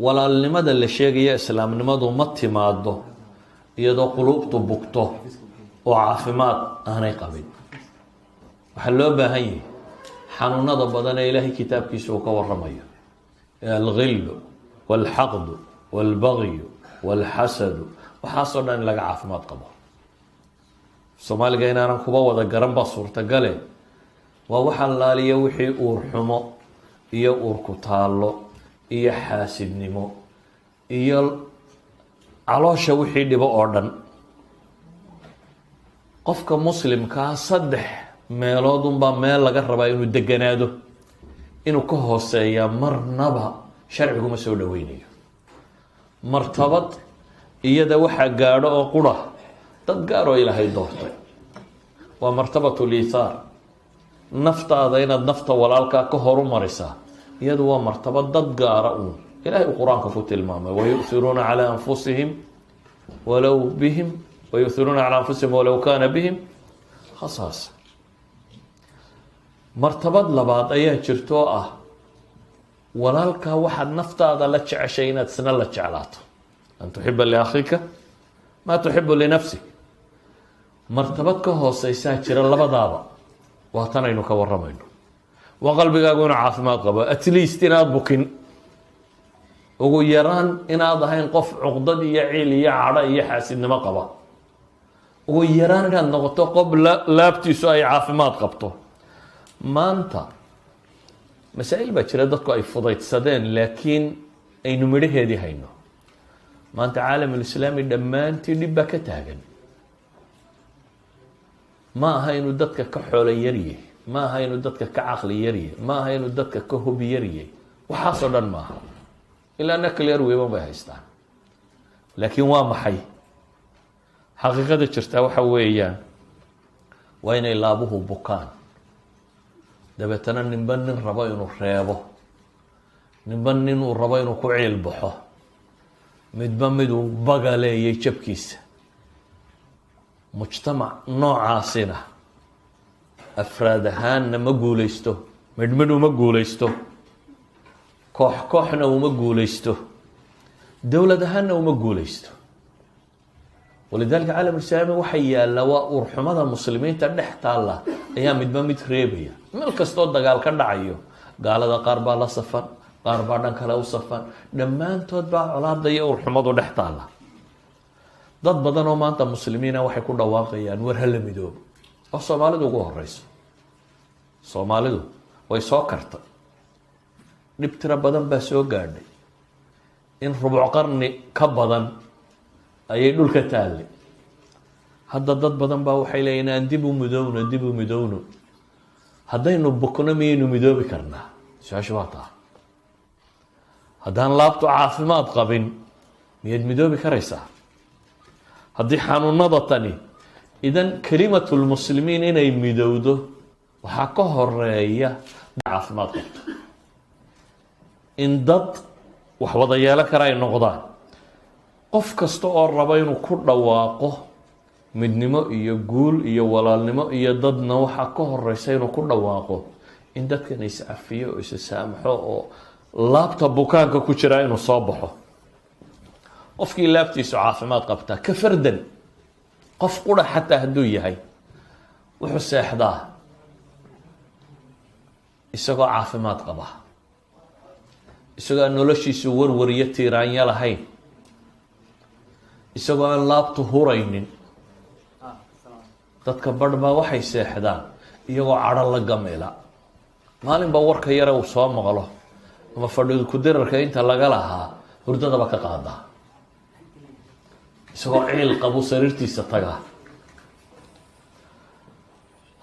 walaalnimada la sheegaya islaamnimadu ma timaado iyadoo quluubtu bugto oo caafimaad aanay qabin. waxaa loo baahan yahay xanuunada badan ee ilaahay kitaabkiisa uu ka waramayo, alghillu walxaqdu walbagyu walxasadu, waxaasoo dhan in laga caafimaad qabo. soomaaliga inaanan kuba wada garan baa suurtagale. waa waxa laaliya wixii uur xumo iyo uur ku taallo iyo xaasidnimo iyo caloosha wixii dhibo oo dhan. qofka muslimkaa 3 meelood unbaa meel laga rabaa inuu deganaado. inuu ka hooseeya marnaba sharciguma soo dhaweynayo. martabad iyada waxaa gaadho oo qura dad gaar oo ilaahay doortay. waa martabatu liithaar. naftaada inaad nafta walaalkaa ka horu marisaa, iyadu waa martabad dad gaara uun. ilaahay uu qur-aanka ku tilmaamay wayu'iruuna calaa anfusihim walow bihim wayu'iruuna calaa anfusihim walow kaana bihim khasaasa. martabad labaad ayaa jirtoo ah walaalkaa waxaad naftaada la jeceshay inaad isna la jeclaato. an tuxiba liakhiika maa tuxibu linafsik. martabad ka hooseysaa jira labadaaba. waa tan aynu ka waramayno. waa qalbigaagu inuu caafimaad qabo, at least inaad bukin, ugu yaraan inaad ahayn qof cuqdad iyo ciil iyo cadho iyo xaasidnimo qaba, ugu yaraan inaad noqoto qof laabtiisu ay caafimaad qabto. maanta masaa-il baa jira dadku ay fudaydsadeen, laakiin aynu midhaheedii hayno. maanta caalamulislaami dhammaantii dhib baa ka taagan. ma aha inuu dadka ka xoolo yaryahy, ma aha inuu dadka ka caqli yaryahy, ma aha inuu dadka ka hubi yaryahy. waxaasoo dhan maaha. ilaa nuclear weban bay haystaan. laakiin waa maxay xaqiiqada jirtaa? waxa weeyaan waa inay laabuhu bukaan. dabeetana ninba nin rabo inuu reebo, ninba nin uu rabo inuu ku ciil baxo, midba miduu bagaleeyay jabkiisa. mujtamac noocaasina afraad ahaanna ma guuleysto, midhmidh uma guuleysto, koox kooxna uma guuleysto, dowlad ahaanna uma guuleysto. walidaalika caalamulislaami waxay yaallaa waa uurxumada muslimiinta dhex taalla ayaa midba mid reebaya. meel kastoo dagaal ka dhacayo, gaalada qaar baa la safan, qaar baa dhan kale u safan, dhammaantood baa colaada iyo uurxumadu dhex taalla. dad badan oo maanta muslimiina waxay ku dhawaaqayaan war hala midoobo, oo soomaalidu ugu horeyso. soomaalidu way soo kartay, dhib tiro badan baa soo gaadhay. in rubuc qarni ka badan ayay dhulka taallay. hadda dad badan baa waxay leeyiin aan dib u midowno, dib u midowno. haddaynu bukno miyaynu midoobi karnaa? su-aasha waa taa. haddaan laabtu caafimaad qabin miyaad midoobi karaysaa? haddii xanuunada tani, idan kelimatulmuslimiin inay midowdo waxaa ka horeeya caafimaad qabto. in dad wax wada yeelo kara ay noqdaan. qof kasta oo raba inuu ku dhawaaqo midnimo iyo guul iyo walaalnimo iyo dadna waxaa ka horeysa inuu ku dhawaaqo in dadkan iscafiyo oo isasaamaxo oo laabta bukaanka ku jira inuu soo baxo. qofkii laabtiisu caafimaad qabtaa ka fardan, qof qura xataa hadduu yahay, wuxuu seexdaa isagoo caafimaad qaba, isagoo aan noloshiisu warwariyo tiiraanyo lahayn, isagoo aan laabtu huraynin. dadka badh baa waxay seexdaan iyagoo cadho la gamila. maalinba warka yare uu soo maqlo ama fadhidu kudirarka inta laga lahaa hurdadaba ka qaadaa, isagoo ciil qabu sariirtiisa taga.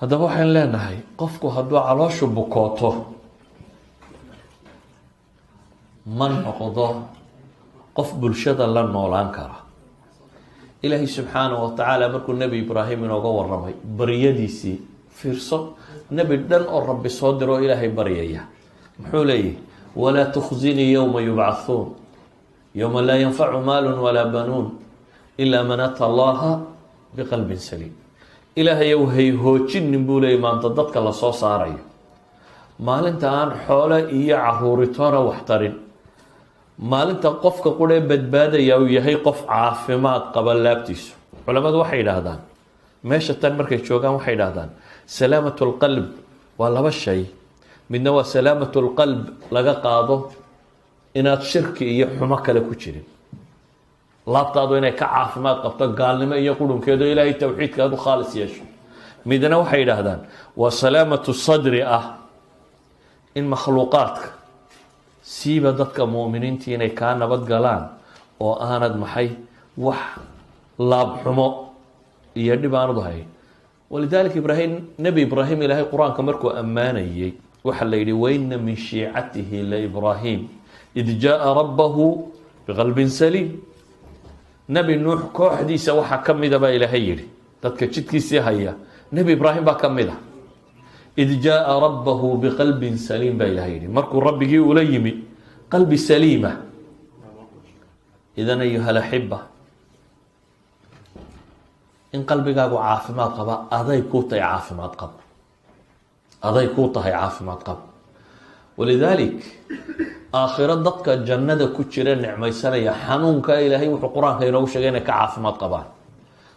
haddaba waxaan leenahay qofku hadduu calooshu bukooto ma noqdo qof bulshada la noolaan kara. ilaahay subxaanahu watacaala markuu nebi ibraahim inooga waramay baryadiisii, fiirso, nebi dhan oo rabbi soo diroo ilaahay baryaya, muxuu leeyahy? walaa tukhzinii yowma yubcathuun yowma laa yanfacu maalun walaa banuun ilaa man ata allaha biqalbin saliim. ilaahayow hay hoojinin buu leeyay maanta dadka lasoo saarayo, maalinta aan xoole iyo caruuritoona wax tarin, maalinta qofka quree badbaadaya uu yahay qof caafimaad qaba laabtiisu. culamadu waxay yidhaahdaan meesha tan markay joogaan waxay yidhaahdaan salaamatu lqalb waa laba shay. midna waa salaamatu lqalb laga qaado inaad shirki iyo xumo kale ku jirin, laabtaadu inay ka caafimaad qabto gaalnimo iyo qurunkeedo ilaahay towxiidka aad u khaalis yeesho. midna waxay yidhaahdaan waa salaamatu sadri ah in makhluuqaadka siiba dadka mu'miniintii inay kaa nabad galaan oo aanad maxay wax laab xumo iyo dhib aanad hayn. walidaalika nebi ibraahim ilaahay qur-aanka markuu ammaanayey waxaa la yidhi waina min shiicatihi laibraahim id jaaa rabbahu biqalbin saliim. nebi nuux kooxdiisa waxaa ka mida baa ilaahay yidhi, dadka jidkiisii haya nebi ibraahim baa ka mid a. id jaaa rabbahu biqalbin saliim baa ilaahay yidhi, markuu rabbigii ula yimi qalbi saliima. idan ayuha laxiba, in qalbigaagu caafimaad qaba aday kuu tahay caafimaad qab, aday kuu tahay caafimaad qab. walidaalik aakhiro dadka jannada ku jira nicmaysanaya xanuunka ilaahay wuxuu qur-aanka inoogu sheegay inay ka caafimaad qabaan.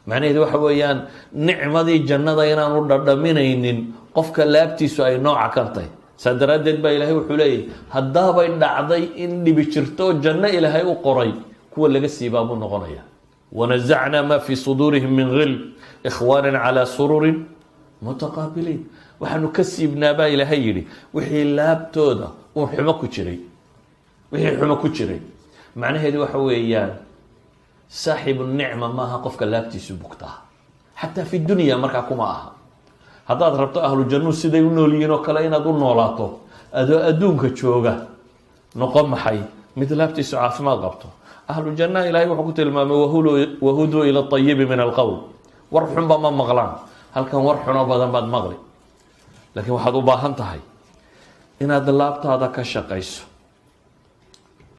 macnaheedu waxa weeyaan nicmadii jannada inaanu dhadhaminaynin qofka laabtiisu ay nooca kan tahay. saa daraaddeed baa ilaahay wuxuu leeyahy haddaabay dhacday in dhibi jirto janno ilaahay u qoray kuwa laga siibaa buu noqonaya. wanazacnaa maa fii suduurihim min gil ikhwaanan calaa sururin mutaqaabiliin. waxaanu ka siibnaa baa ilaahay yidhi wixii laabtooda uun xumo ku jiray, wixii xumo ku jiray. macnaheedu waxa weeyaan saaxibu nicma maaha qofka laabtiisu bugtaa, xataa fi dunya markaa kuma aha. haddaad rabto ahlu jannuhu siday u nool yihiin oo kale inaad u noolaato adoo adduunka jooga, noqon maxay mid laabtiisu caafimaad qabto. ahlu jannaha ilaahay wuxuu ku tilmaamay wahuduu ila ayibi min alqowl. war xunba ma maqlaan, halkan war xuno badan baad maqli. laakiin waxaad u baahan tahay inaad laabtaada ka shaqayso